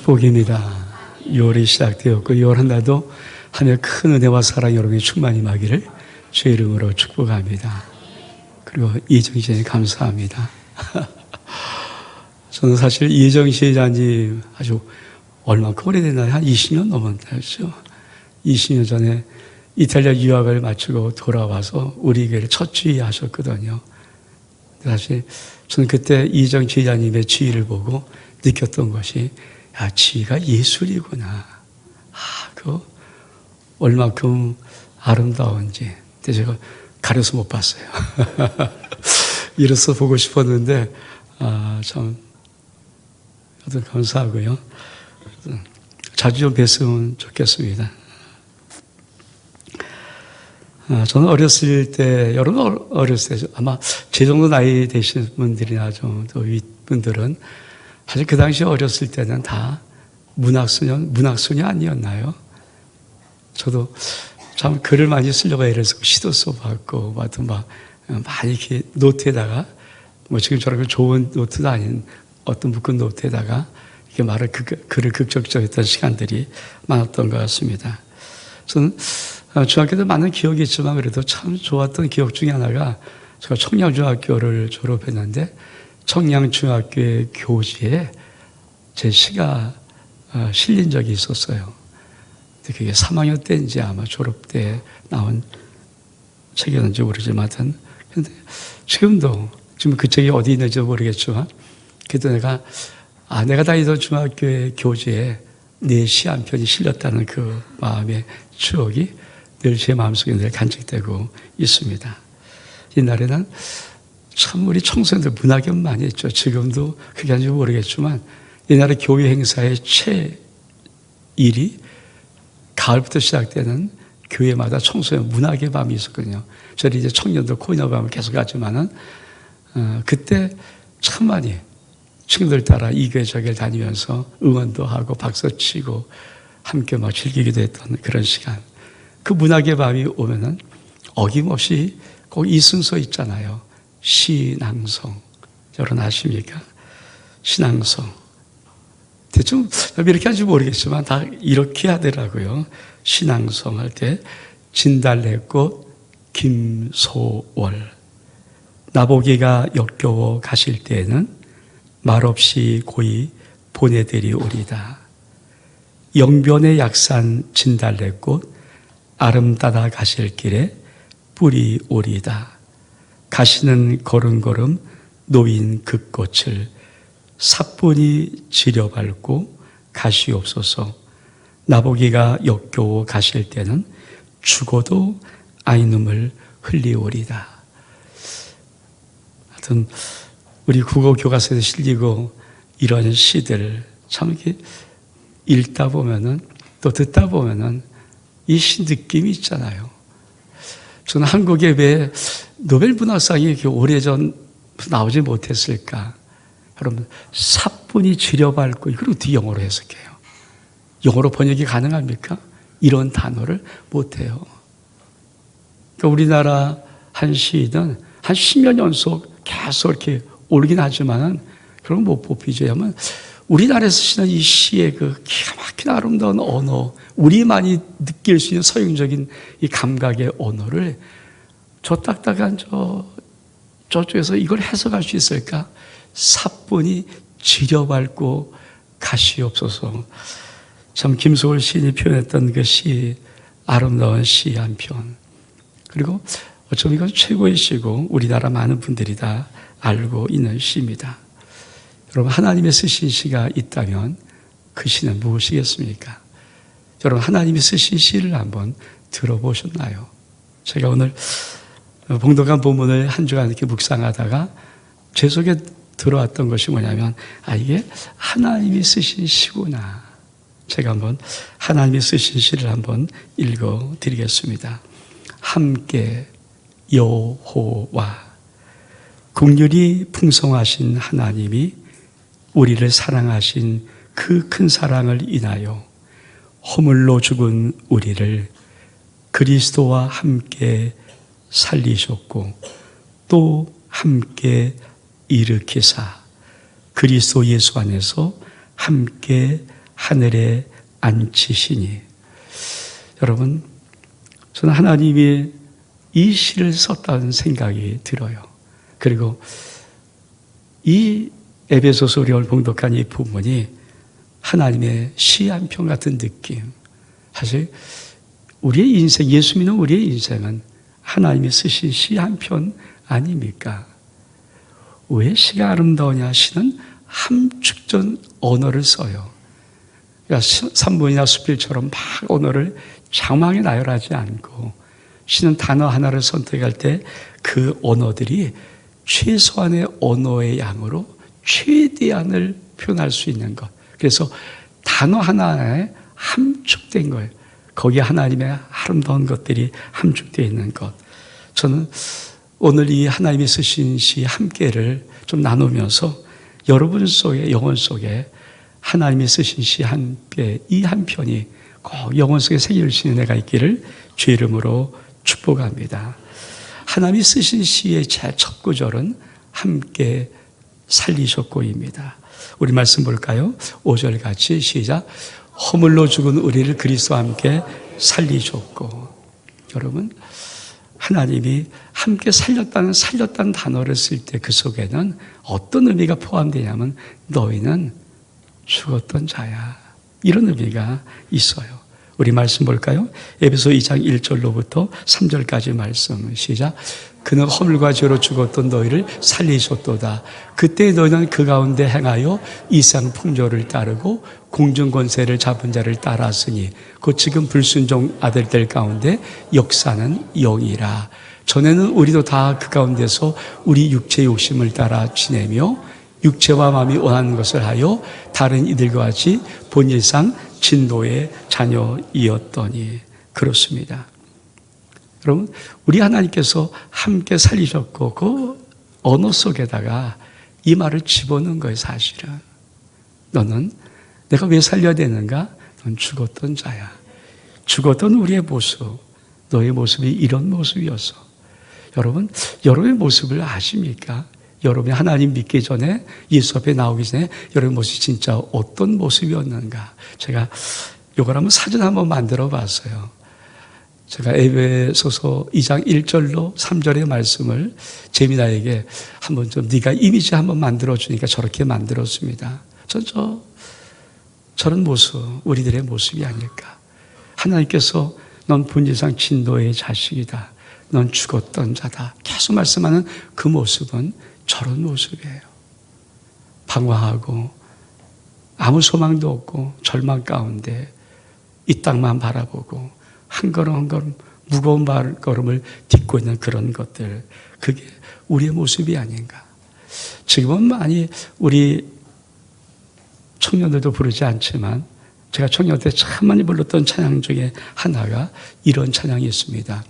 축복입니다. 6월이 시작되었고 6월 한 달도 하늘의 큰 은혜와 사랑 여러분이 충만히 임하기를 주의 이름으로 축복합니다. 그리고 이정희 시장님 감사합니다. 저는 사실 이정희 시장님 아주 얼마큼 오래됐나요? 한 20년 넘었죠. 20년 전에 이탈리아 유학을 마치고 돌아와서 우리 교회를 첫 지휘하셨거든요. 사실 저는 그때 이정희 지휘자님의 지휘를 보고 느꼈던 것이 야, 지휘가 예술이구나. 그 얼마큼 아름다운지. 근데 제가 가려서 못 봤어요. 이래서 보고 싶었는데 참 아주 감사하고요. 자주 좀 뵀으면 좋겠습니다. 저는 어렸을 때, 여러분 어렸을 때, 아마 제 정도 나이 되신 분들이나 좀 더 윗분들은 사실 그 당시 어렸을 때는 다 문학소녀 아니었나요? 저도 참 글을 많이 쓰려고 애를 쓰고 시도 써봤고, 많이 이렇게 노트에다가, 지금처럼 좋은 노트도 아닌 어떤 묶은 노트에다가 이렇게 글을 극적적했던 시간들이 많았던 것 같습니다. 저는 중학교 때 많은 기억이 있지만 그래도 참 좋았던 기억 중에 하나가 제가 청량중학교를 졸업했는데 청량중학교의 교지에 제 시가 실린 적이 있었어요. 근데 그게 3학년 때인지 아마 졸업 때 나온 책이었는지 모르지만 근데 지금 그 책이 어디 있는지 모르겠지만 그래도 내가 다니던 중학교의 교지에 내 시 한 편이 실렸다는 그 마음의 추억이 늘 제 마음속에 늘 간직되고 있습니다. 옛날에는 참 우리 청소년들 문학연 많이 했죠. 지금도 그게 아닌지 모르겠지만 옛날에 교회 행사의 최일이 가을부터 시작되는 교회마다 청소년 문학의 밤이 있었거든요. 저희 이제 청년들 코이너 밤을 계속 하지만은 그때 참 많이 친구들 따라 이 교회 저 교회 다니면서 응원도 하고 박수 치고 함께 막 즐기기도 했던 그런 시간. 그 문학의 밤이 오면은 어김없이 꼭 이 순서 있잖아요. 시낭송. 여러분 아십니까? 시낭송. 대충 이렇게 하는지 모르겠지만 다 이렇게 하더라고요. 시낭송 할 때 진달래꽃 김소월. 나보기가 역겨워 가실 때에는 말없이 고이 보내드리오리다. 영변의 약산 진달래꽃 아름다다 가실 길에 뿌리 오리다. 가시는 걸음걸음 놓인 그 꽃을 사뿐히 지려밟고 가시옵소서. 나보기가 역겨워 가실 때는 죽어도 아이눈을 흘리오리다. 하여튼 우리 국어 교과서에 실리고 이런 시들 참 이렇게 읽다 보면은 또 듣다 보면은 이 시 느낌이 있잖아요. 저는 한국에 왜 노벨 문학상이 이렇게 오래전 나오지 못했을까? 여러분, 사뿐히 지려밟고 이걸 어떻게 영어로 해석해요? 영어로 번역이 가능합니까? 이런 단어를 못해요. 그러니까 우리나라 한 시인은 한 10년 연속 계속 이렇게 오르긴 하지만은 그런 못 뽑히죠. 하면 우리나라에서 쓰시는 이 시의 그 기가 막힌 아름다운 언어, 우리만이 느낄 수 있는 서양적인 이 감각의 언어를 저 딱딱한 저쪽에서 이걸 해석할 수 있을까? 사뿐히 지려밟고 가시옵소서. 참 김소월 시인이 표현했던 그 시, 아름다운 시 한 편. 그리고 어쩜 이건 최고의 시고 우리나라 많은 분들이 다 알고 있는 시입니다. 여러분, 하나님의 쓰신 시가 있다면 그 시는 무엇이겠습니까? 여러분, 하나님이 쓰신 시를 한번 들어보셨나요? 제가 오늘 봉독한 본문을 한 주간 이렇게 묵상하다가 제 속에 들어왔던 것이 뭐냐면 이게 하나님이 쓰신 시구나. 제가 한번 하나님이 쓰신 시를 한번 읽어드리겠습니다. 함께 여호와. 긍휼이 풍성하신 하나님이 우리를 사랑하신 그 큰 사랑을 인하여 허물로 죽은 우리를 그리스도와 함께 살리셨고 또 함께 일으키사 그리스도 예수 안에서 함께 하늘에 앉히시니. 여러분, 저는 하나님이 이 시를 썼다는 생각이 들어요. 그리고 이 에베소서 우리가 봉독한 이 부분이 하나님의 시 한 편 같은 느낌. 사실 우리의 인생, 예수 믿는 우리의 인생은 하나님이 쓰신 시 한 편 아닙니까? 왜 시가 아름다우냐? 시는 함축된 언어를 써요. 그러니까 산문이나 수필처럼 막 언어를 장황히 나열하지 않고, 시는 단어 하나를 선택할 때 그 언어들이 최소한의 언어의 양으로 최대한을 표현할 수 있는 것. 그래서 단어 하나에 함축된 거예요. 거기에 하나님의 아름다운 것들이 함축되어 있는 것. 저는 오늘 이 하나님이 쓰신 시 함께를 좀 나누면서 여러분 속에, 영혼 속에 하나님이 쓰신 시 함께, 이 한 편이 꼭 영혼 속에 새길 수 있는 내가 있기를 주의 이름으로 축복합니다. 하나님이 쓰신 시의 첫 구절은 함께 살리셨고입니다. 우리 말씀 볼까요? 5절 같이 시작. 허물로 죽은 우리를 그리스도와 함께 살리셨고. 여러분, 하나님이 함께 살렸다는 단어를 쓸 때 그 속에는 어떤 의미가 포함되냐면 너희는 죽었던 자야. 이런 의미가 있어요. 우리 말씀 볼까요? 에베소 2장 1절로부터 3절까지 말씀 시작. 그는 허물과 죄로 죽었던 너희를 살리셨도다. 그때 너희는 그 가운데 행하여 이상 풍조를 따르고 공중 권세를 잡은 자를 따랐으니 곧 지금 불순종 아들들 가운데 역사는 영이라. 전에는 우리도 다 그 가운데서 우리 육체의 욕심을 따라 지내며 육체와 마음이 원하는 것을 하여 다른 이들과 같이 본질상 진노의 자녀이었더니. 그렇습니다. 여러분, 우리 하나님께서 함께 살리셨고 그 언어 속에다가 이 말을 집어넣은 거예요. 사실은 너는 내가 왜 살려야 되는가? 넌 죽었던 자야. 죽었던 우리의 모습, 너의 모습이 이런 모습이었어. 여러분, 여러분의 모습을 아십니까? 여러분이 하나님 믿기 전에, 예수 앞에 나오기 전에 여러분의 모습이 진짜 어떤 모습이었는가? 제가 이걸 한번 사진 한번 만들어 봤어요. 제가 에베소서 2장 1절로 3절의 말씀을 재미나에게 한번 좀 네가 이미지 한번 만들어주니까 저렇게 만들었습니다. 저런 모습, 우리들의 모습이 아닐까. 하나님께서 넌 본질상 진노의 자식이다. 넌 죽었던 자다. 계속 말씀하는 그 모습은 저런 모습이에요. 방황하고 아무 소망도 없고 절망 가운데 이 땅만 바라보고 한 걸음 한 걸음 무거운 발걸음을 딛고 있는 그런 것들, 그게 우리의 모습이 아닌가. 지금은 많이 우리 청년들도 부르지 않지만 제가 청년 때 참 많이 불렀던 찬양 중에 하나가 이런 찬양이 있습니다.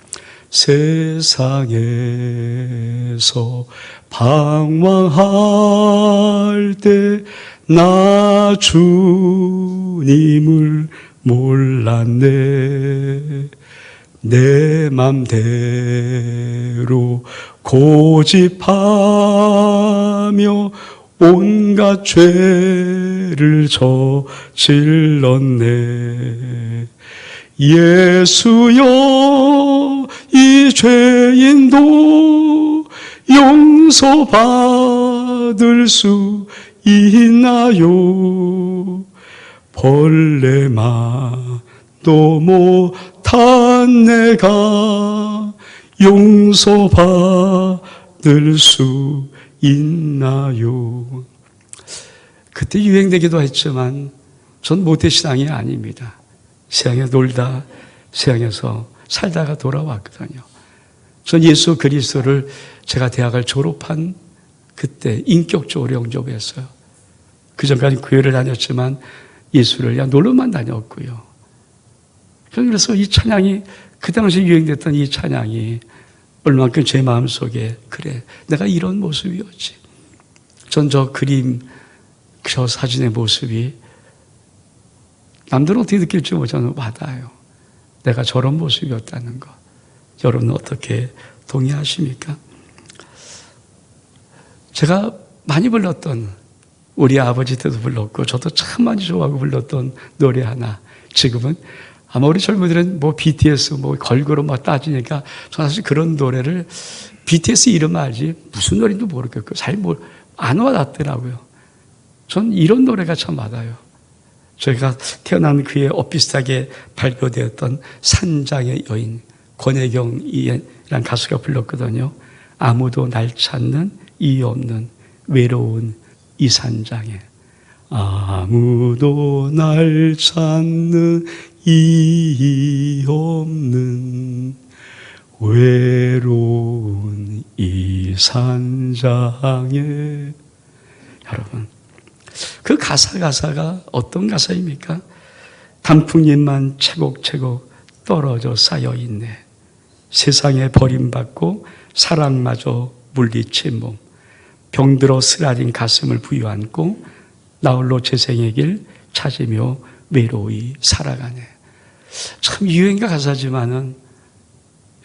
세상에서 방황할 때 나 주님을 몰랐네. 내 맘대로 고집하며 온갖 죄를 저질렀네. 예수여, 이 죄인도 용서받을 수 있나요? 벌레만도 못한 내가 용서받을 수 있나요? 그때 유행되기도 했지만 전 모태신앙이 아닙니다. 세상에 놀다 세상에서 살다가 돌아왔거든요. 전 예수 그리스도를 제가 대학을 졸업한 그때 인격적으로 영접했어요. 그 전까지 교회를 다녔지만 예수를 그냥 놀러만 다녔고요. 그래서 이 찬양이, 그 당시 유행됐던 이 찬양이 얼만큼 제 마음속에, 그래, 내가 이런 모습이었지. 전 저 그림, 저 사진의 모습이 남들은 어떻게 느낄지 저는 와닿아요. 내가 저런 모습이었다는 것. 여러분은 어떻게 동의하십니까? 제가 많이 불렀던 우리 아버지 때도 불렀고 저도 참 많이 좋아하고 불렀던 노래 하나. 지금은 아마 우리 젊은이들은 뭐 BTS 뭐 걸그룹 막 따지니까 저는 사실 그런 노래를 BTS 이름 알지 무슨 노래인지도 모르겠고 잘 안 와닿더라고요. 전 이런 노래가 참 와닿아요. 저희가 태어난 그에 엇비슷하게 발표되었던 산장의 여인 권혜경이라는 가수가 불렀거든요. 아무도 날 찾는 이유 없는 외로운 이 산장에 아무도 날 찾는 이유 없는 외로운 이 산장에. 여러분 그 가사가 어떤 가사입니까? 단풍잎만 채곡채곡 떨어져 쌓여있네. 세상에 버림받고 사랑마저 물리친 몸 병들어 쓰라린 가슴을 부여안고 나홀로 재생의 길 찾으며 외로이 살아가네. 참 유행가 가사지만은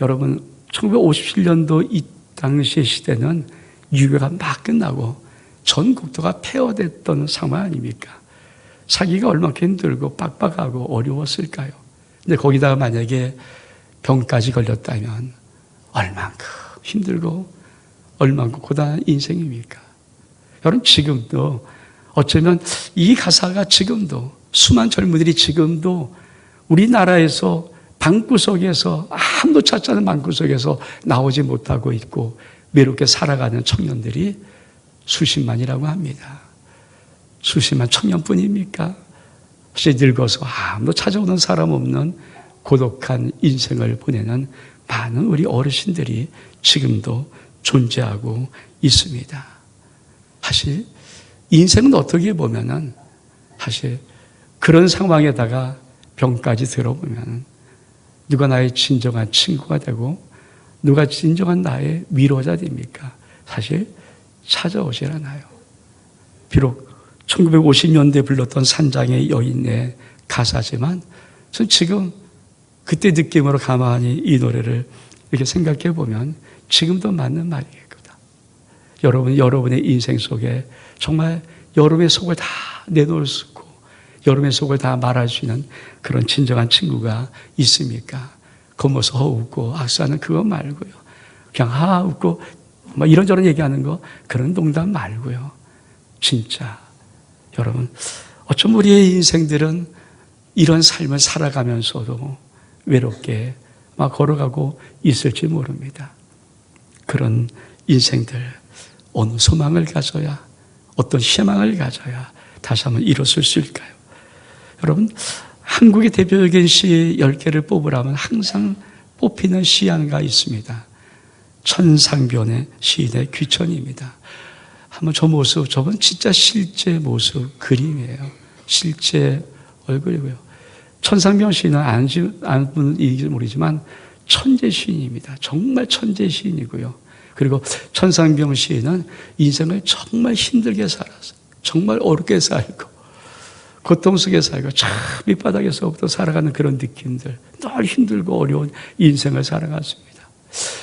여러분 1957년도 이 당시의 시대는 유교가 막 끝나고 전국도가 폐허됐던 상황 아닙니까? 살기가 얼마나 힘들고 빡빡하고 어려웠을까요? 근데 거기다가 만약에 병까지 걸렸다면 얼만큼 힘들고 얼만큼 고단한 인생입니까? 여러분 지금도 어쩌면 이 가사가 지금도 수많은 젊은이들이 지금도 우리나라에서 방구석에서 아무도 찾지 않은 방구석에서 나오지 못하고 있고 외롭게 살아가는 청년들이 수십만이라고 합니다. 수십만 청년뿐입니까? 혹시 늙어서 아무도 찾아오는 사람 없는 고독한 인생을 보내는 많은 우리 어르신들이 지금도 존재하고 있습니다. 사실 인생은 어떻게 보면은 사실 그런 상황에다가 병까지 들어보면 누가 나의 진정한 친구가 되고 누가 진정한 나의 위로자 됩니까? 사실 찾아오질 않아요. 비록 1950년대에 불렀던 산장의 여인의 가사지만 전 지금 그때 느낌으로 가만히 이 노래를 이렇게 생각해 보면 지금도 맞는 말이겠구나. 여러분의 인생 속에 정말 여러분의 속을 다 내놓을 수 있고 여러분의 속을 다 말할 수 있는 그런 진정한 친구가 있습니까? 겉모습 허웃고 악수하는 그거 말고요. 그냥 하하 웃고 뭐 이런저런 얘기하는 거 그런 농담 말고요. 진짜 여러분 어쩜 우리의 인생들은 이런 삶을 살아가면서도 외롭게 막 걸어가고 있을지 모릅니다. 그런 인생들 어느 소망을 가져야 어떤 희망을 가져야 다시 한번 일어설 수 있을까요? 여러분 한국의 대표적인 시 10개를 뽑으라면 항상 뽑히는 시 하나가 있습니다. 천상변의 시인의 귀천입니다. 한번 저 모습, 저건 진짜 실제 모습 그림이에요. 실제 얼굴이고요. 천상변 시인은 아는 분인지 모르지만 천재 시인입니다. 정말 천재 시인이고요. 그리고 천상병 시인은 인생을 정말 힘들게 살았어요. 정말 어렵게 살고 고통 속에 살고 참 밑바닥에서부터 살아가는 그런 느낌들 늘 힘들고 어려운 인생을 살아갔습니다.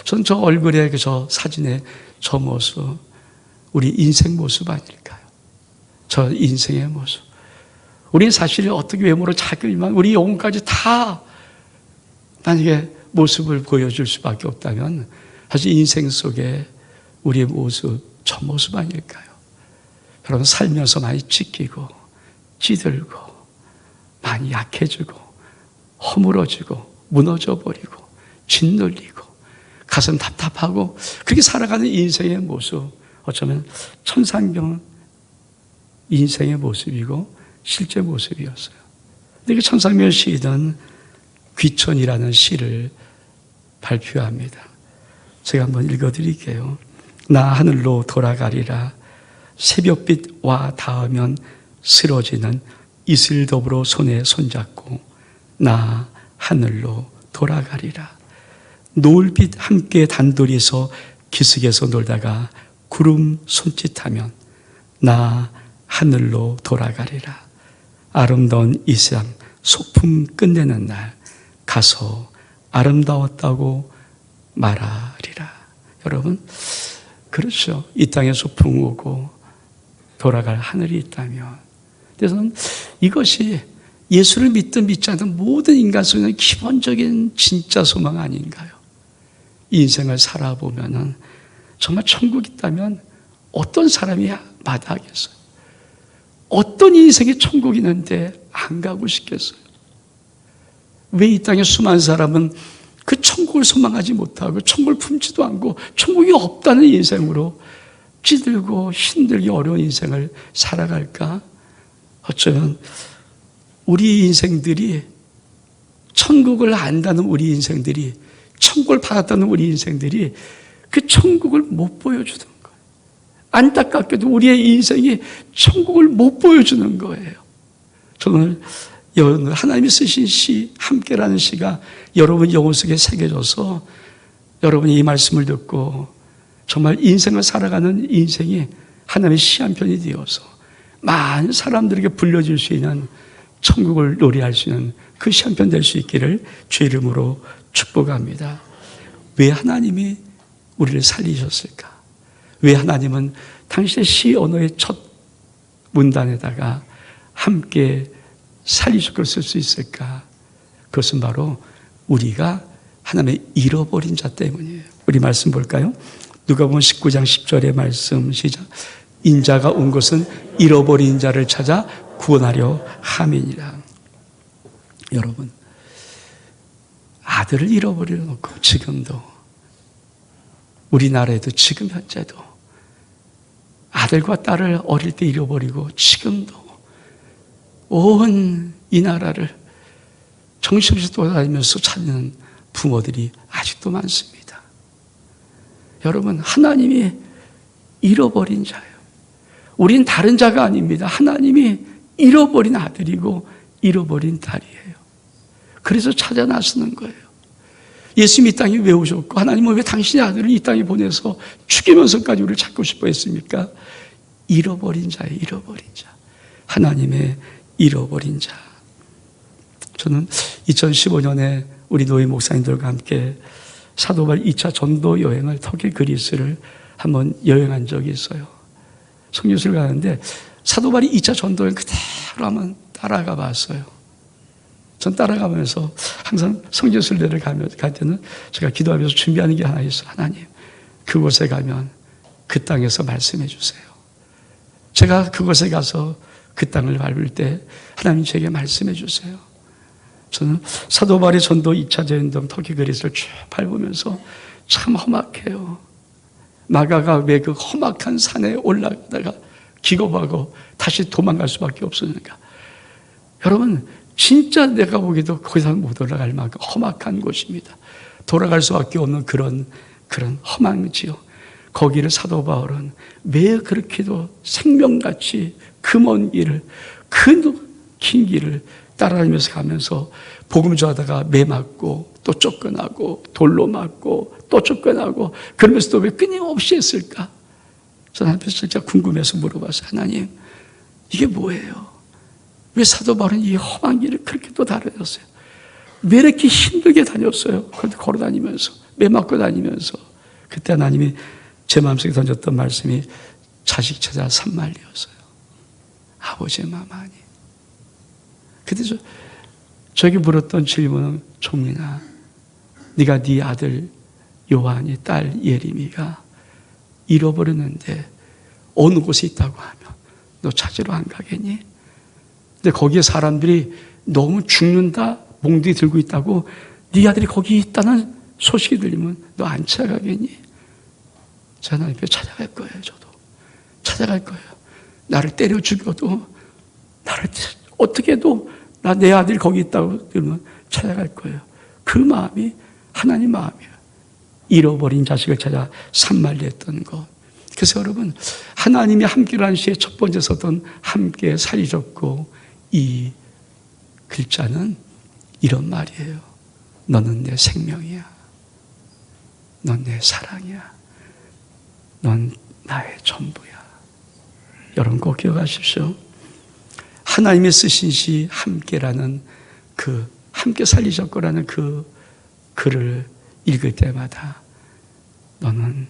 전 저 얼굴에 저 사진에 저 모습 우리 인생 모습 아닐까요? 저 인생의 모습. 우리 사실 어떻게 외모로 작으지만 우리 영혼까지 다 만약에 모습을 보여줄 수밖에 없다면 사실 인생 속에 우리의 모습, 저 모습 아닐까요? 여러분 살면서 많이 찢기고 찌들고 많이 약해지고 허물어지고 무너져버리고 짓눌리고 가슴 답답하고 그렇게 살아가는 인생의 모습 어쩌면 천상병 인생의 모습이고 실제 모습이었어요. 근데 그 천상병 시인은 귀천이라는 시를 발표합니다. 제가 한번 읽어드릴게요. 나 하늘로 돌아가리라. 새벽빛 와 닿으면 쓰러지는 이슬더불어 손에 손잡고 나 하늘로 돌아가리라. 노을빛 함께 단둘이서 기슭에서 놀다가 구름 손짓하면 나 하늘로 돌아가리라. 아름다운 이 세상 소풍 끝내는 날 가서 아름다웠다고 말하리라. 여러분 그렇죠. 이 땅에 소풍 오고 돌아갈 하늘이 있다면. 그래서 이것이 예수를 믿든 믿지 않든 모든 인간 속에는 기본적인 진짜 소망 아닌가요? 인생을 살아보면은 정말 천국이 있다면 어떤 사람이 마다하겠어요? 어떤 인생에 천국이 있는데 안 가고 싶겠어요? 왜 이 땅에 수많은 사람은 그 천국을 소망하지 못하고 천국을 품지도 않고 천국이 없다는 인생으로 찌들고 힘들기 어려운 인생을 살아갈까? 어쩌면 우리 인생들이 천국을 안다는 우리 인생들이 천국을 받았다는 우리 인생들이 그 천국을 못 보여주는 거예요. 안타깝게도 우리의 인생이 천국을 못 보여주는 거예요. 저는 하나님이 쓰신 시 함께라는 시가 여러분 영혼 속에 새겨져서 여러분이 이 말씀을 듣고 정말 인생을 살아가는 인생이 하나님의 시 한 편이 되어서 많은 사람들에게 불려줄 수 있는 천국을 노래할 수 있는 그 시 한 편 될 수 있기를 주의 이름으로 축복합니다. 왜 하나님이 우리를 살리셨을까? 왜 하나님은 당신의 시 언어의 첫 문단에다가 함께 살리셨고 쓸 수 있을까? 그것은 바로 우리가 하나님의 잃어버린 자 때문이에요. 우리 말씀 볼까요? 누가복음 19장 10절의 말씀 시작. 인자가 온 것은 잃어버린 자를 찾아 구원하려 함이니라. 여러분, 아들을 잃어버려 놓고 지금도 우리나라에도 지금 현재도 아들과 딸을 어릴 때 잃어버리고 지금도 온 이 나라를 정신없이 돌아다니면서 찾는 부모들이 아직도 많습니다. 여러분, 하나님이 잃어버린 자예요. 우린 다른 자가 아닙니다. 하나님이 잃어버린 아들이고 잃어버린 딸이에요. 그래서 찾아 나서는 거예요. 예수님이 이 땅에 왜 오셨고 하나님은 왜 당신의 아들을 이 땅에 보내서 죽이면서까지 우리를 찾고 싶어 했습니까? 잃어버린 자예요. 잃어버린 자. 하나님의 잃어버린 자. 저는 2015년에 우리 노예 목사님들과 함께 사도발 2차 전도 여행을 터키 그리스를 한번 여행한 적이 있어요. 성교수를 가는데 사도발이 2차 전도 여행 그대로 한번 따라가 봤어요. 전 따라가면서 항상 성교순례를 갈 때는 제가 기도하면서 준비하는 게 하나 있어요. 하나님, 그곳에 가면 그 땅에서 말씀해 주세요. 제가 그곳에 가서 그 땅을 밟을 때 하나님 제게 말씀해 주세요. 저는 사도바리 전도 2차 전도 터키 그리스를 쭉 밟으면서 참 험악해요. 마가가 왜 그 험악한 산에 올라가다가 기겁하고 다시 도망갈 수밖에 없었는가. 여러분, 진짜 내가 보기에도 거기서 못 올라갈 만큼 험악한 곳입니다. 돌아갈 수밖에 없는 그런 험한 지요. 거기를 사도 바울은 왜 그렇게도 생명같이 그 먼 길을, 그 긴 길을 따라다니면서 가면서 복음 전하다가 매 맞고 또 쫓겨나고 돌로 맞고 또 쫓겨나고 그러면서도 왜 끊임없이 했을까? 저는 한편 진짜 궁금해서 물어봤어요. 하나님, 이게 뭐예요? 왜 사도 바울은 이 험한 길을 그렇게 또 다녔어요? 왜 이렇게 힘들게 다녔어요? 걸어 다니면서 매 맞고 다니면서. 그때 하나님이 제 마음속에 던졌던 말씀이 자식 찾아 산말리였어요. 아버지의 마음 아니. 그때 저에게 물었던 질문은, 종민아, 네가 네 아들 요한이, 딸 예림이가 잃어버렸는데 어느 곳에 있다고 하면 너 찾으러 안 가겠니? 근데 거기에 사람들이 너무 죽는다, 몽둥이 들고 있다고, 네 아들이 거기 있다는 소식이 들리면 너 안 찾아가겠니? 저 하나님 앞에 찾아갈 거예요. 저도 찾아갈 거예요. 나를 때려 죽여도, 나를 어떻게 해도 내 아들이 거기 있다고 들으면 찾아갈 거예요. 그 마음이 하나님 마음이에요. 잃어버린 자식을 찾아 산말리했던 것. 그래서 여러분, 하나님이 함께라는 시의 첫 번째 썼던 함께 살리셨고, 이 글자는 이런 말이에요. 너는 내 생명이야. 넌 내 사랑이야. 넌 나의 전부야. 여러분 꼭 기억하십시오. 하나님이 쓰신 시 함께라는 그 함께 살리셨고라는 그 글을 읽을 때마다 너는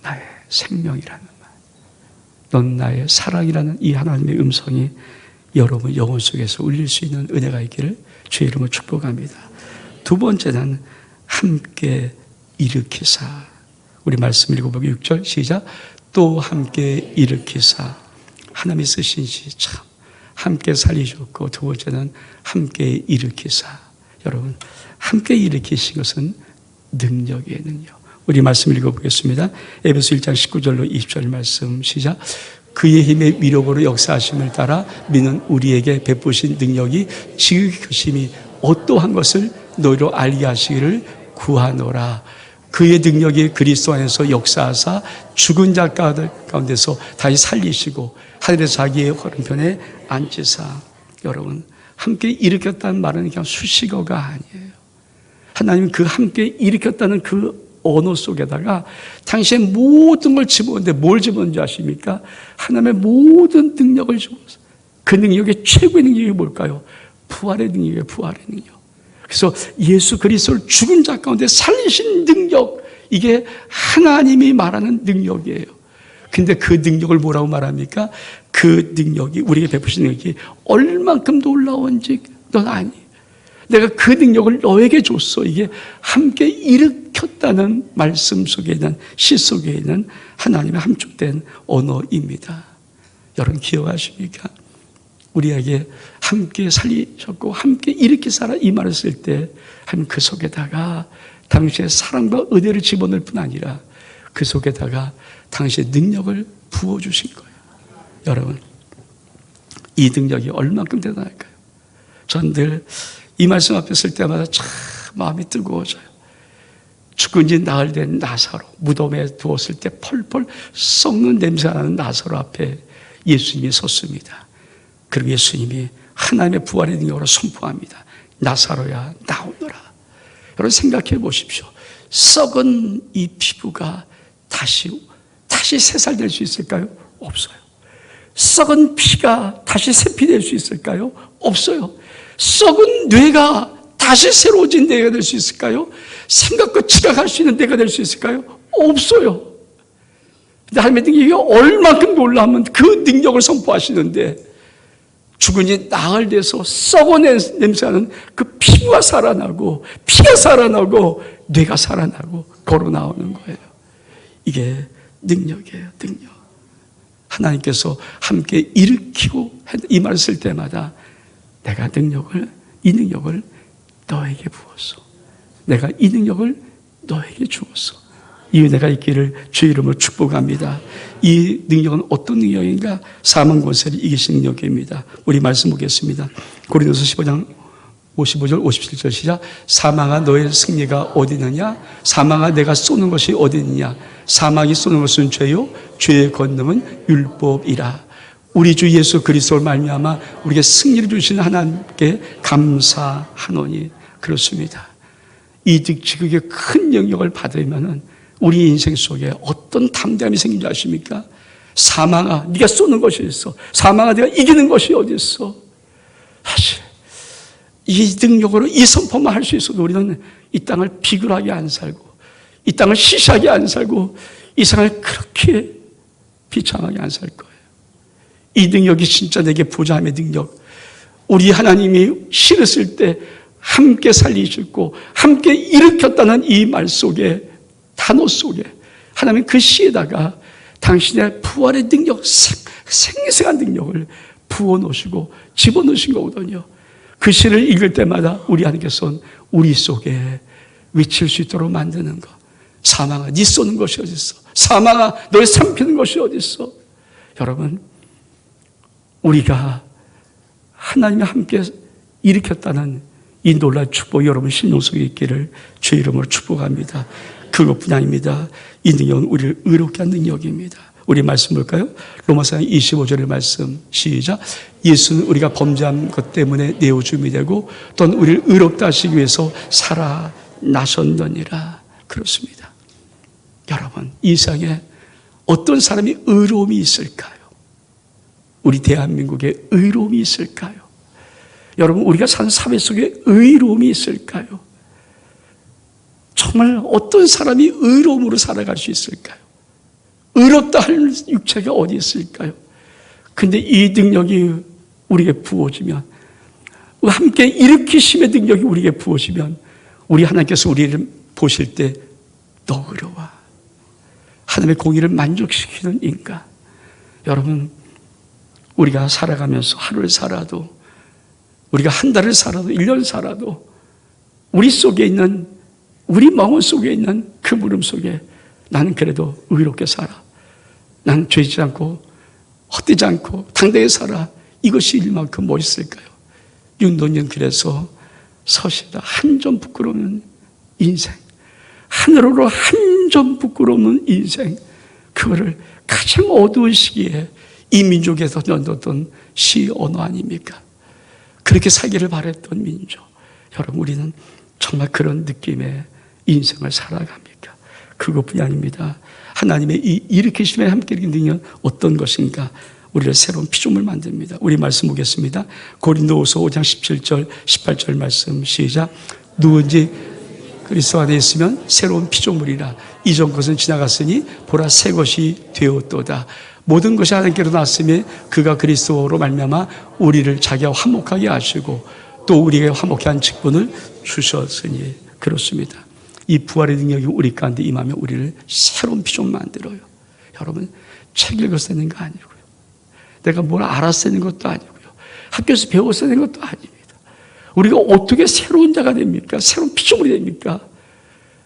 나의 생명이라는 말, 넌 나의 사랑이라는 이 하나님의 음성이 여러분 영혼 속에서 울릴 수 있는 은혜가 있기를 주의 이름으로 축복합니다. 두 번째는 함께 일으키사. 우리 말씀 읽어보기 6절 시작. 또 함께 일으키사. 하나님이 쓰신 시 참 함께 살리셨고, 두 번째는 함께 일으키사. 여러분, 함께 일으키신 것은 능력이에요, 능력. 우리 말씀 읽어보겠습니다. 에베소 1장 19절로 20절 말씀 시작. 그의 힘의 위력으로 역사하심을 따라 믿는 우리에게 베푸신 능력이 지극하심이 어떠한 것을 너희로 알게 하시기를 구하노라. 그의 능력이 그리스도 안에서 역사하사 죽은 자 가운데서 다시 살리시고 하늘에서 자기의 오른편에 앉히사. 여러분, 함께 일으켰다는 말은 그냥 수식어가 아니에요. 하나님은 그 함께 일으켰다는 그 언어 속에다가 당신의 모든 걸 집어넣는데 뭘 집어넣는지 아십니까? 하나님의 모든 능력을 집어넣었어요. 그 능력의 최고의 능력이 뭘까요? 부활의 능력이에요. 부활의 능력. 그래서 예수 그리스도를 죽은 자 가운데 살리신 능력, 이게 하나님이 말하는 능력이에요. 근데 그 능력을 뭐라고 말합니까? 그 능력이, 우리에게 베푸신 능력이 얼만큼 놀라운지 넌 아니. 내가 그 능력을 너에게 줬어. 이게 함께 일으켰다는 말씀 속에 있는, 시 속에 있는 하나님의 함축된 언어입니다. 여러분 기억하십니까? 우리에게 함께 살리셨고 함께 일으키사라 이 말을 쓸 때 한 그 속에다가 당신의 사랑과 은혜를 집어넣을 뿐 아니라 그 속에다가 당신의 능력을 부어주신 거예요. 여러분, 이 능력이 얼만큼 대단할까요? 전 늘 이 말씀 앞에 쓸 때마다 참 마음이 뜨거워져요. 죽은 지 나흘 된 나사로, 무덤에 두었을 때 펄펄 썩는 냄새가 나는 나사로 앞에 예수님이 섰습니다. 그리고 예수님이 하나님의 부활의 능력으로 선포합니다. 나사로야 나오너라. 여러분 생각해 보십시오. 썩은 이 피부가 다시 새살 될 수 있을까요? 없어요. 썩은 피가 다시 새피 될 수 있을까요? 없어요. 썩은 뇌가 다시 새로워진 뇌가 될 수 있을까요? 생각과 지각할 수 있는 뇌가 될 수 있을까요? 없어요. 근데 하나님의 능력이 얼만큼 놀라면 그 능력을 선포하시는데 죽은 지 나흘 돼서 썩은 냄새나는 그 피부가 살아나고 피가 살아나고 뇌가 살아나고 걸어 나오는 거예요. 이게 능력이에요. 능력. 하나님께서 함께 일으키고 이 말을 쓸 때마다 내가 이 능력을 너에게 부었어. 내가 이 능력을 너에게 주었어. 이 은혜가 있기를 주의 이름으로 축복합니다. 이 능력은 어떤 능력인가? 사망 권세를 이기신 능력입니다. 우리 말씀 보겠습니다. 고린도서 15장 55절 57절 시작. 사망아 너의 승리가 어디 있느냐? 사망아 내가 쏘는 것이 어디 있느냐? 사망이 쏘는 것은 죄요, 죄의 권능은 율법이라. 우리 주 예수 그리스도를 말미암아 우리에게 승리를 주신 하나님께 감사하노니. 그렇습니다. 이 지극히 큰 영역을 받으면은 우리 인생 속에 어떤 담대함이 생긴지 아십니까? 사망아 네가 쏘는 것이 있어. 사망아 네가 이기는 것이 어디 있어. 사실 이 능력으로 이 선포만 할 수 있어도 우리는 이 땅을 비굴하게 안 살고 이 땅을 시시하게 안 살고 이 세상을 그렇게 비참하게 안 살 거예요. 이 능력이 진짜 내게 부자함의 능력. 우리 하나님이 싫었을 때 함께 살리셨고 함께 일으켰다는 이 말 속에, 단어 속에 하나님 그 시에다가 당신의 부활의 능력, 생생한 능력을 부어놓으시고 집어넣으신 거거든요. 그 시를 읽을 때마다 우리 하나님께서는 우리 속에 외칠 수 있도록 만드는 것. 사망아 네 쏘는 것이 어디 있어. 사망아 너의 삼키는 것이 어디 있어. 여러분, 우리가 하나님이 함께 일으켰다는 이 놀라운 축복이 여러분 심령 속에 있기를 주의 이름으로 축복합니다. 그것뿐이 아닙니다. 이 능력은 우리를 의롭게 한 능력입니다. 우리 말씀 볼까요? 로마서 25절의 말씀 시작. 예수는 우리가 범죄한 것 때문에 내어줌이 되고 또는 우리를 의롭다 하시기 위해서 살아나셨느니라. 그렇습니다. 여러분, 이 세상에 어떤 사람이 의로움이 있을까요? 우리 대한민국에 의로움이 있을까요? 여러분, 우리가 사는 사회 속에 의로움이 있을까요? 정말 어떤 사람이 의로움으로 살아갈 수 있을까요? 의롭다 할 육체가 어디 있을까요? 근데 이 능력이 우리에게 부어지면, 함께 일으키심의 능력이 우리에게 부어지면, 우리 하나님께서 우리를 보실 때 더 어려워. 하나님의 공의를 만족시키는 인간. 여러분, 우리가 살아가면서 하루를 살아도, 우리가 한 달을 살아도, 1년 살아도, 우리 속에 있는, 우리 마음 속에 있는 그 물음 속에 나는 그래도 의롭게 살아. 나는 죄지 않고, 헛되지 않고, 당당히 살아. 이것이 일만큼 멋있을까요? 윤도nhân 그래서 서시다. 한 점 부끄러운 인생. 하늘으로 한 점 부끄러운 인생. 그거를 가장 어두운 시기에 이 민족에서 던졌던 시 언어 아닙니까? 그렇게 살기를 바랬던 민족. 여러분, 우리는 정말 그런 느낌의 인생을 살아갑니까? 그것뿐이 아닙니다. 하나님의 이 일으키심에 함께 일으키는 어떤 것인가? 우리를 새로운 피조물 만듭니다. 우리 말씀 보겠습니다. 고린도후서 5장 17절, 18절 말씀 시작. 누군지 그리스도 안에 있으면 새로운 피조물이라. 이전 것은 지나갔으니 보라 새 것이 되었도다. 모든 것이 하나님께로 났으며 그가 그리스도로 말미암아 우리를 자기와 화목하게 하시고 또 우리에게 화목케 한 직분을 주셨으니. 그렇습니다. 이 부활의 능력이 우리 가운데 임하면 우리를 새로운 피조물 만들어요. 여러분, 책 읽어서 되는 거 아니고요. 내가 뭘 알아서 되는 것도 아니고요. 학교에서 배워서 되는 것도 아닙니다. 우리가 어떻게 새로운 자가 됩니까? 새로운 피조물이 됩니까?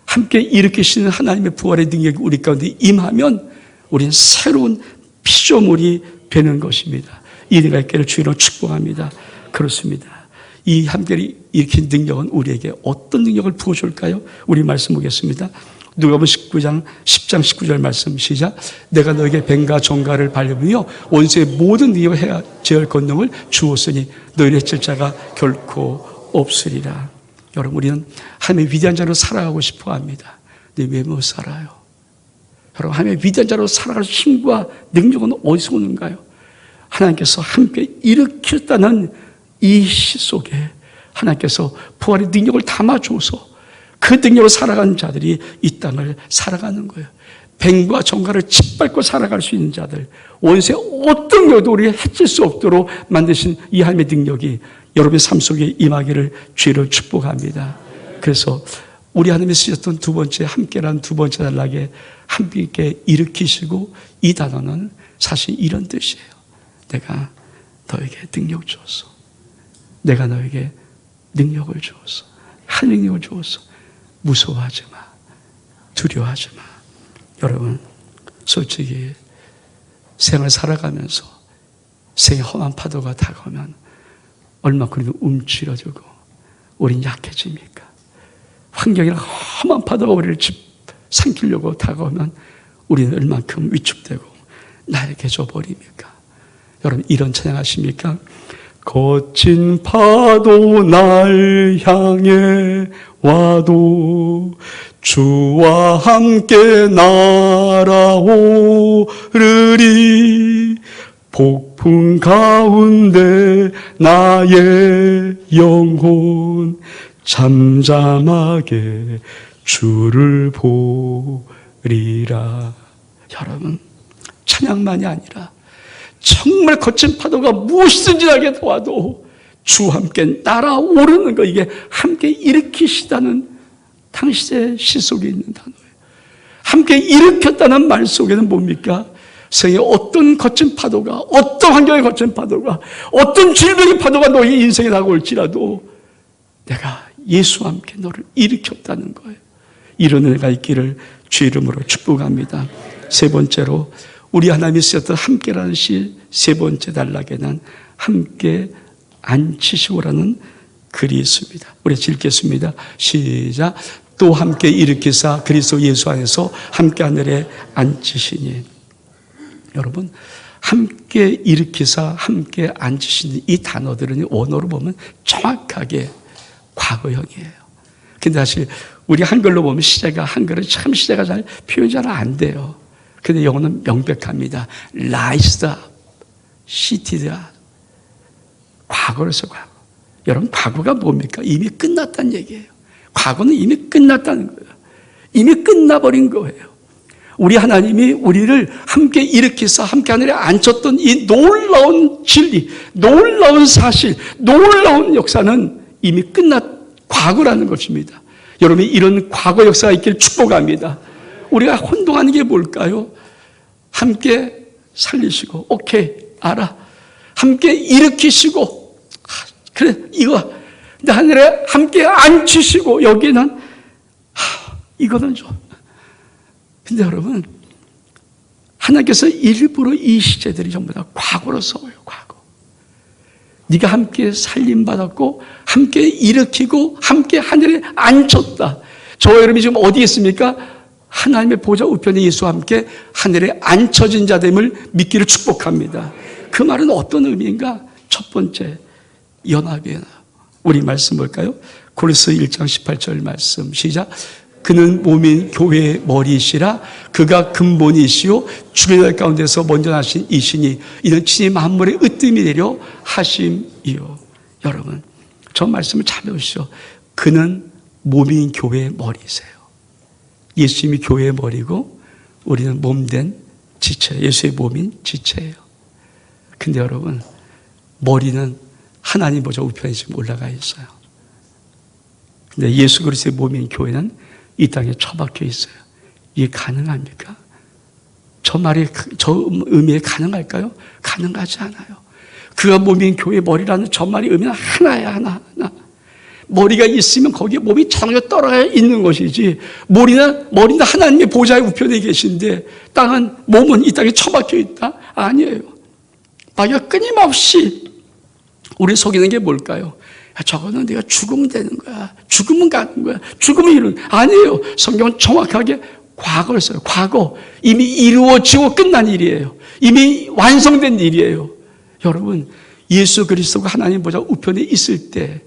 함께 일으키시는 하나님의 부활의 능력이 우리 가운데 임하면 우리는 새로운 피조물이 되는 것입니다. 이 은혜가 있기를 주의로 축복합니다. 그렇습니다. 이 함께 일으킨 능력은 우리에게 어떤 능력을 부어줄까요? 우리 말씀 보겠습니다. 누가복음 10장 19절 말씀 시작. 내가 너에게 뱀과 정갈을 발려주며 원수의 모든 능력을 해야 제할 권능을 주었으니 너희를 해칠 자가 결코 없으리라. 여러분, 우리는 하나님의 위대한 자로 살아가고 싶어 합니다. 근데 왜 못 살아요? 여러분, 하나님의 위대한 자로 살아갈 힘과 능력은 어디서 오는가요? 하나님께서 함께 일으켰다는 이 시 속에 하나님께서 부활의 능력을 담아줘서 그 능력으로 살아가는 자들이 이 땅을 살아가는 거예요. 뱀과 정갈을 짓밟고 살아갈 수 있는 자들, 원수의 어떤 것도 우리를 해칠 수 없도록 만드신 이 하나님의 능력이 여러분의 삶 속에 임하기를 주의를 축복합니다. 그래서 우리 하나님이 쓰셨던 두 번째 함께란 두 번째 단락에 함께 일으키시고, 이 단어는 사실 이런 뜻이에요. 내가 너에게 능력 주었어. 내가 너에게 능력을 주었어. 한 능력을 주었어. 무서워하지 마. 두려워하지 마. 여러분, 솔직히 생을 살아가면서 생의 험한 파도가 다가오면 얼마큼 움츠러들고 우린 약해집니까? 환경이나 험한 파도가 우리를 삼키려고 다가오면 우리는 얼마큼 위축되고 날개져 버립니까? 여러분, 이런 찬양 하십니까? 거친 파도 날 향해 와도 주와 함께 날아오르리. 폭풍 가운데 나의 영혼 잠잠하게 주를 보리라. 여러분, 찬양만이 아니라 정말 거친 파도가 무엇이든지 나게 도와도 주와 함께 날아오르는 거, 이게 함께 일으키시다는 당시의 시 속에 있는 단어예요. 함께 일으켰다는 말 속에는 뭡니까? 세상에 어떤 거친 파도가, 어떤 환경의 거친 파도가, 어떤 질병의 파도가 너의 인생에 다가올지라도 내가 예수와 함께 너를 일으켰다는 거예요. 이런 은혜가 있기를 주의 이름으로 축복합니다. 세 번째로 우리 하나님이 쓰셨던 함께라는 시 세 번째 단락에는 함께 앉히시고라는 글이 있습니다. 우리 읽겠습니다. 시작. 또 함께 일으키사 그리스도 예수 안에서 함께 하늘에 앉히시니. 여러분, 함께 일으키사 함께 앉히시니 이 단어들은 원어로 보면 정확하게 과거형이에요. 근데 사실 우리 한글로 보면 시제가, 한글은 참 시제가 잘 표현이 잘 안 돼요. 근데 영어는 명백합니다. Rised up, seated up. 과거로서 과거. 여러분, 과거가 뭡니까? 이미 끝났다는 얘기예요. 과거는 이미 끝났다는 거예요. 이미 끝나버린 거예요. 우리 하나님이 우리를 함께 일으켜서 함께 하늘에 앉혔던 이 놀라운 진리, 놀라운 사실, 놀라운 역사는 이미 끝난 과거라는 것입니다. 여러분이 이런 과거 역사가 있길 축복합니다. 우리가 혼동하는 게 뭘까요? 함께 살리시고, 오케이, 알아. 함께 일으키시고, 그래, 이거. 근데 하늘에 함께 앉히시고, 여기는, 이거는 좀. 근데 여러분, 하나님께서 일부러 이 시제들이 전부 다 과거로 써요, 과거. 네가 함께 살림받았고, 함께 일으키고, 함께 하늘에 앉혔다. 저와 여러분이 지금 어디에 있습니까? 하나님의 보좌 우편에 예수와 함께 하늘에 앉혀진 자됨을 믿기를 축복합니다. 그 말은 어떤 의미인가? 첫 번째, 연합이에요. 우리 말씀 볼까요? 고린도서 1장 18절 말씀 시작. 그는 몸인 교회의 머리이시라. 그가 근본이시요 죽은 자 가운데서 먼저 나신 이시니 이는 친히 만물의 으뜸이 되려 하심이요. 여러분, 저 말씀을 잘 배우시죠. 그는 몸인 교회의 머리이세요. 예수님이 교회의 머리고 우리는 몸된 지체, 예수의 몸인 지체예요. 근데 여러분, 머리는 하나님 보좌 우편에 지금 올라가 있어요. 근데 예수 그리스도의 몸인 교회는 이 땅에 처박혀 있어요. 이게 가능합니까? 저 말이, 저 의미에 가능할까요? 가능하지 않아요. 그가 몸인 교회의 머리라는 저 말의 의미는 하나야, 하나. 머리가 있으면 거기에 몸이 자동으로 떨어져 있는 것이지, 머리는 하나님의 보좌의 우편에 계신데 땅은, 몸은 이 땅에 처박혀 있다? 아니에요. 마귀가 끊임없이 우리 속이는 게 뭘까요? 야, 저거는 내가 죽으면 되는 거야. 죽으면 가는 거야. 죽으면 이루는. 아니에요. 성경은 정확하게 과거를 써요. 과거. 이미 이루어지고 끝난 일이에요. 이미 완성된 일이에요. 여러분, 예수 그리스도가 하나님 보좌 우편에 있을 때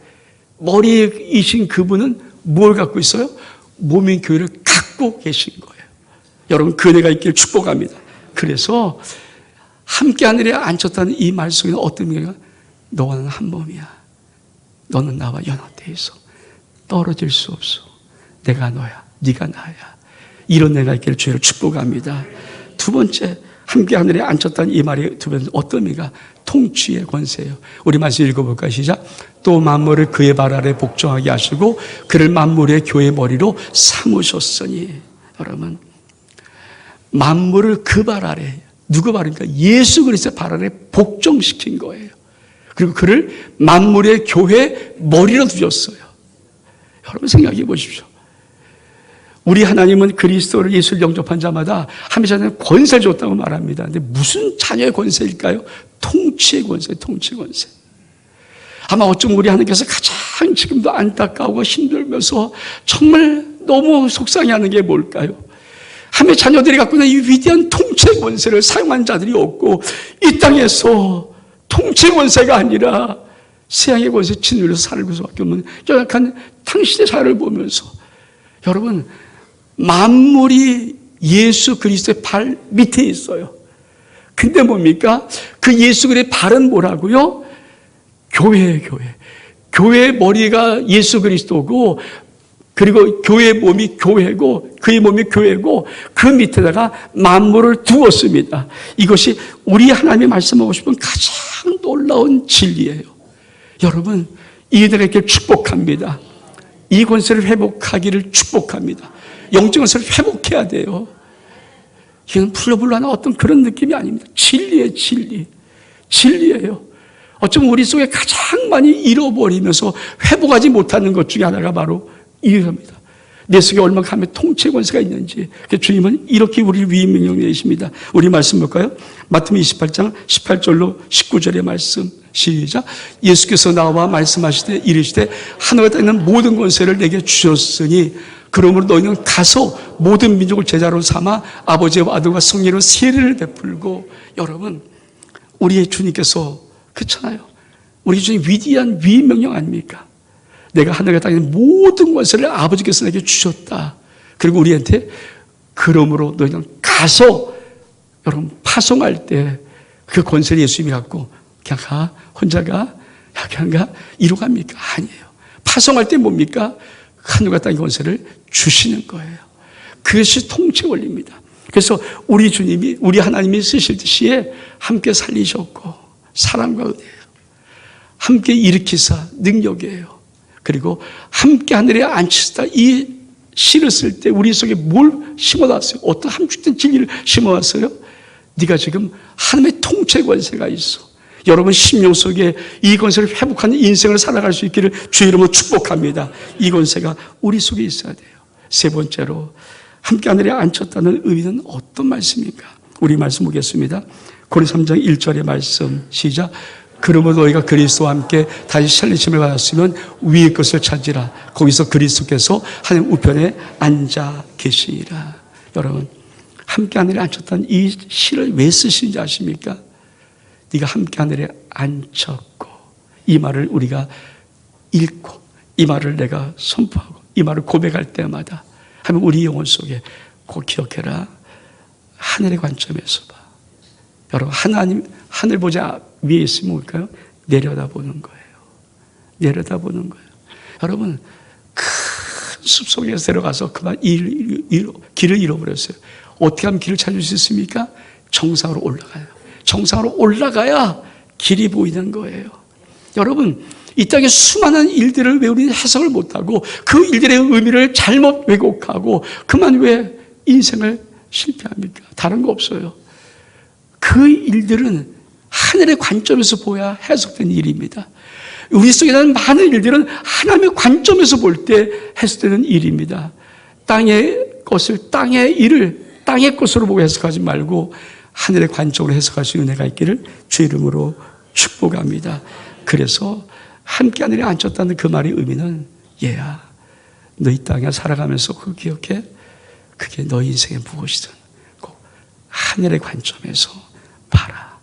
머리이신 그분은 뭘 갖고 있어요? 몸인 교회를 갖고 계신 거예요. 여러분, 그 은혜가 있기를 축복합니다. 그래서 함께 하늘에 앉혔다는 이 말 속에는 어떤 의미가? 너와는 한 몸이야. 너는 나와 연합되어 있어. 떨어질 수 없어. 내가 너야. 네가 나야. 이런 내가 있기를 주의를 축복합니다. 두 번째, 함께 하늘에 앉혔다는 이 말이 두 번째 어떤 의미가? 통치의 권세예요. 우리 말씀 읽어볼까요? 시작. 또 만물을 그의 발 아래 복종하게 하시고 그를 만물의 교회의 머리로 삼으셨으니. 여러분, 만물을 그 발 아래, 누구 발입니까? 예수 그리스도의 발 아래 복종시킨 거예요. 그리고 그를 만물의 교회 머리로 두셨어요. 여러분 생각해 보십시오. 우리 하나님은 그리스도를 예수를 영접한 자마다 하나님의 자녀는 권세를 줬다고 말합니다. 근데 무슨 자녀의 권세일까요? 통치의 권세, 통치의 권세. 아마 어쩜 우리 하나님께서 가장 지금도 안타까우고 힘들면서 정말 너무 속상해하는 게 뭘까요? 하나님의 자녀들이 갖고 있는 이 위대한 통치의 권세를 사용한 자들이 없고 이 땅에서 통치 권세가 아니라 세상의 권세 짓누려서 살고 수밖에 없는 연약한 당신의 사회를 보면서 여러분, 만물이 예수 그리스도의 발 밑에 있어요. 근데 뭡니까? 그 예수 그리스도의 발은 뭐라고요? 교회예요, 교회. 교회의 머리가 예수 그리스도고 그리고 교회의 몸이 교회고 그의 몸이 교회고 그 밑에다가 만물을 두었습니다. 이것이 우리 하나님이 말씀하고 싶은 가장 놀라운 진리예요. 여러분, 이 은혜가 있기를 축복합니다. 이 권세를 회복하기를 축복합니다. 영적 권세를 회복해야 돼요. 이건 불러불러하는 어떤 그런 느낌이 아닙니다. 진리예요, 진리. 진리예요. 어쩌면 우리 속에 가장 많이 잃어버리면서 회복하지 못하는 것 중에 하나가 바로 이해합니다. 내 속에 얼마큼의 통치 권세가 있는지. 주님은 이렇게 우리를 위임 명령 내리십니다. 우리 말씀 볼까요? 마태복음 28장 18절로 19절의 말씀 시작. 예수께서 나와 말씀하시되 이르시되 하늘에 있는 모든 권세를 내게 주셨으니 그러므로 너희는 가서 모든 민족을 제자로 삼아 아버지와 아들과 성령으로 세례를 베풀고. 여러분, 우리의 주님께서 그렇잖아요. 우리 주님 위대한 위임 명령 아닙니까? 내가 하늘과 땅에 있는 모든 권세를 아버지께서 내게 주셨다. 그리고 우리한테 그러므로 너희는 가서 여러분 파송할 때 그 권세를 예수님이 갖고 그냥 가, 혼자 가, 그냥 가, 이루 갑니까? 아니에요. 파송할 때 뭡니까? 하늘과 땅의 권세를 주시는 거예요. 그것이 통치 원리입니다. 그래서 우리 주님이, 우리 하나님이 쓰실 시에 함께 살리셨고 사랑과 은혜예요. 함께 일으키사 능력이에요. 그리고 함께 하늘에 앉히시다. 이 시를 쓸 때 우리 속에 뭘 심어놨어요? 어떤 함축된 진리를 심어왔어요? 네가 지금 하나님의 통치 권세가 있어. 여러분 심령 속에 이 권세를 회복하는 인생을 살아갈 수 있기를 주의 이름으로 축복합니다. 이 권세가 우리 속에 있어야 돼요. 세 번째로 함께 하늘에 앉혔다는 의미는 어떤 말씀입니까? 우리 말씀 보겠습니다. 고린도서 3장 1절의 말씀 시작. 그러므로 너희가 그리스도와 함께 다시 살리심을 받았으면 위의 것을 찾으라. 거기서 그리스도께서 하나님 우편에 앉아 계시니라. 여러분 함께 하늘에 앉혔다는 이 시를 왜 쓰시는지 아십니까? 네가 함께 하늘에 앉혔고, 이 말을 우리가 읽고 이 말을 내가 선포하고 이 말을 고백할 때마다 하면 우리 영혼 속에 꼭 기억해라. 하늘의 관점에서 봐. 여러분 하나님 하늘 보자 위에 있으면 뭘까요? 내려다보는 거예요. 내려다보는 거예요. 여러분 큰 숲속에서 들어가서 그만 길을 잃어버렸어요. 어떻게 하면 길을 찾을 수 있습니까? 정상으로 올라가요. 정상으로 올라가야 길이 보이는 거예요. 여러분 이 땅에 수많은 일들을 왜 우리는 해석을 못하고 그 일들의 의미를 잘못 왜곡하고 그만 왜 인생을 실패합니까? 다른 거 없어요. 그 일들은 하늘의 관점에서 보아야 해석된 일입니다. 우리 속에 나는 많은 일들은 하나님의 관점에서 볼 때 해석되는 일입니다. 땅의 것을, 땅의 일을 땅의 것으로 보고 해석하지 말고 하늘의 관점으로 해석할 수 있는 은혜가 있기를 주 이름으로 축복합니다. 그래서 함께 하늘에 앉혔다는 그 말의 의미는 얘야, 너 이 땅에 살아가면서 그거 기억해? 그게 너 인생의 무엇이든 꼭 하늘의 관점에서 봐라.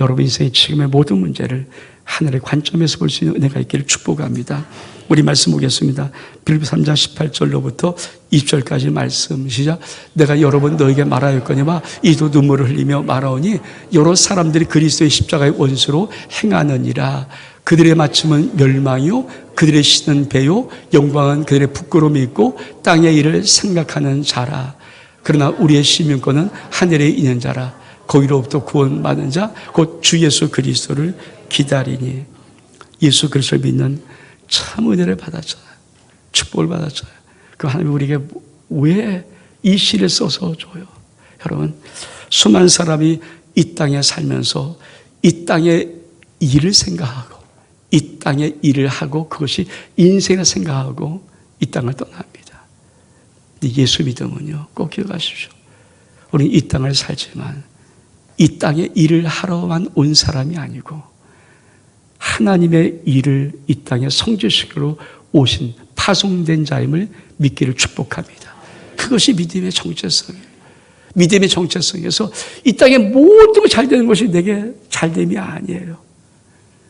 여러분 인생의 지금의 모든 문제를 하늘의 관점에서 볼 수 있는 은혜가 있기를 축복합니다. 우리 말씀 보겠습니다. 빌립보서 3장 18절로부터 20절까지 말씀 시작. 내가 여러 번 너에게 말하였거니와 이도 눈물을 흘리며 말하오니 여러 사람들이 그리스도의 십자가의 원수로 행하느니라. 그들의 마침은 멸망이요 그들의 신은 배요 영광은 그들의 부끄러움이 있고 땅의 일을 생각하는 자라. 그러나 우리의 시민권은 하늘에 있는 자라. 거기로부터 구원받은 자 곧 주 예수 그리스도를 기다리니. 예수 그리스도를 믿는 참 은혜를 받았잖아요. 축복을 받았잖아요. 그 하나님이 우리에게 왜 이 시를 써서 줘요? 여러분 수많은 사람이 이 땅에 살면서 이 땅의 일을 생각하고 이 땅의 일을 하고 그것이 인생을 생각하고 이 땅을 떠납니다. 근데 예수 믿음은요 꼭 기억하십시오. 우리는 이 땅을 살지만 이 땅에 일을 하러만 온 사람이 아니고 하나님의 일을 이 땅에 성취시키러 오신 파송된 자임을 믿기를 축복합니다. 그것이 믿음의 정체성이에요. 믿음의 정체성에서 이 땅에 모든 잘 되는 것이 내게 잘됨이 아니에요.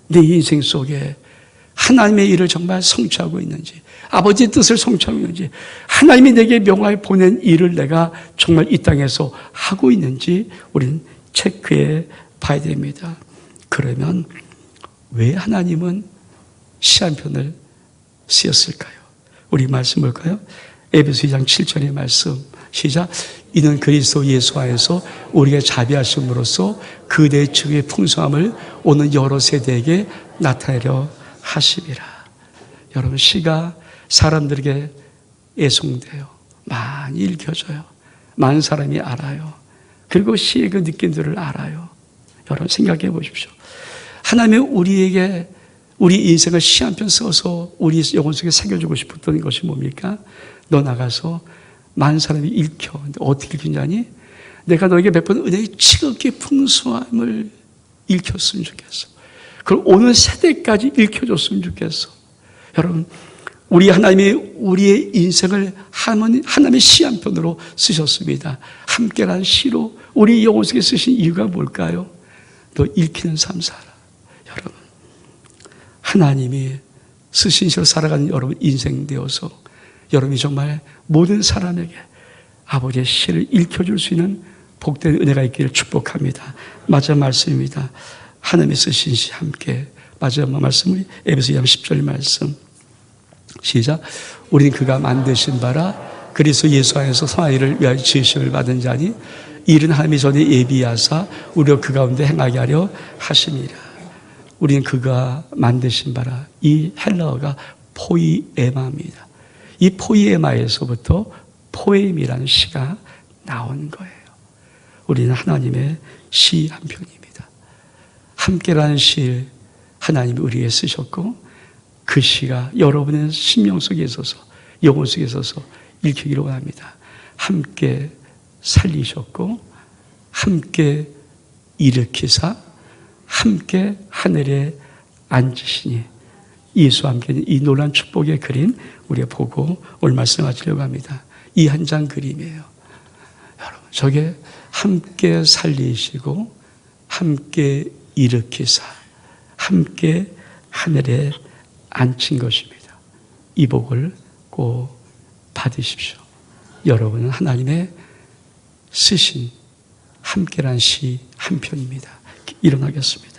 내 인생 속에 하나님의 일을 정말 성취하고 있는지, 아버지의 뜻을 성취하고 있는지, 하나님이 내게 명하여 보낸 일을 내가 정말 이 땅에서 하고 있는지 우리는 체크해 봐야 됩니다. 그러면 왜 하나님은 시 한 편을 쓰였을까요? 우리 말씀 볼까요? 에베소 2장 7절의 말씀 시작. 이는 그리스도 예수 안에서 우리에게 자비하심으로써 그대의 증의 풍성함을 오는 여러 세대에게 나타내려 하심이라. 여러분 시가 사람들에게 애송돼요. 많이 읽혀져요. 많은 사람이 알아요. 그리고 시의 그 느낌들을 알아요. 여러분 생각해 보십시오. 하나님이 우리에게 우리 인생을 시 한 편 써서 우리 영혼 속에 새겨주고 싶었던 것이 뭡니까? 너 나가서 많은 사람이 읽혀. 근데 어떻게 읽히냐니? 내가 너에게 베푼 은혜의 지극히 풍성함을 읽혔으면 좋겠어. 그걸 오늘 세대까지 읽혀줬으면 좋겠어. 여러분 우리 하나님이 우리의 인생을 하나님의 시 한 편으로 쓰셨습니다. 함께란 시로 우리 영혼 속에 쓰신 이유가 뭘까요? 너 읽히는 삶 살아. 여러분 하나님이 쓰신 시로 살아가는 여러분 인생 되어서 여러분이 정말 모든 사람에게 아버지의 시를 읽혀줄 수 있는 복된 은혜가 있기를 축복합니다. 마지막 말씀입니다. 하나님이 쓰신 시 함께 마지막 말씀은 에베소 2장 10절 말씀 시작. 우리는 그가 만드신 바라 그리스도 예수 안에서 성화를 위하여 지으심을 받은 자니 이른 하나님이 전에 예비하사 우리가 그 가운데 행하게 하려 하심이라. 우리는 그가 만드신 바라. 이 헬라어가 포이에마입니다. 이 포이에마에서부터 포엠이라는 시가 나온 거예요. 우리는 하나님의 시 한 편입니다. 함께라는 시를 하나님이 우리에게 쓰셨고 그 시가 여러분의 심령 속에 있어서 영혼 속에 있어서 읽히기를 원합니다. 함께 살리셨고 함께 일으키사 함께 하늘에 앉으시니 예수와 함께 이 놀라운 축복의 그림 우리가 보고 오늘 말씀하시려고 합니다. 이 한 장 그림이에요. 여러분, 저게 함께 살리시고 함께 일으키사 함께 하늘에 앉힌 것입니다. 이 복을 꼭 받으십시오. 여러분은 하나님의 쓰신 함께란 시 한 편입니다. 일어나겠습니다.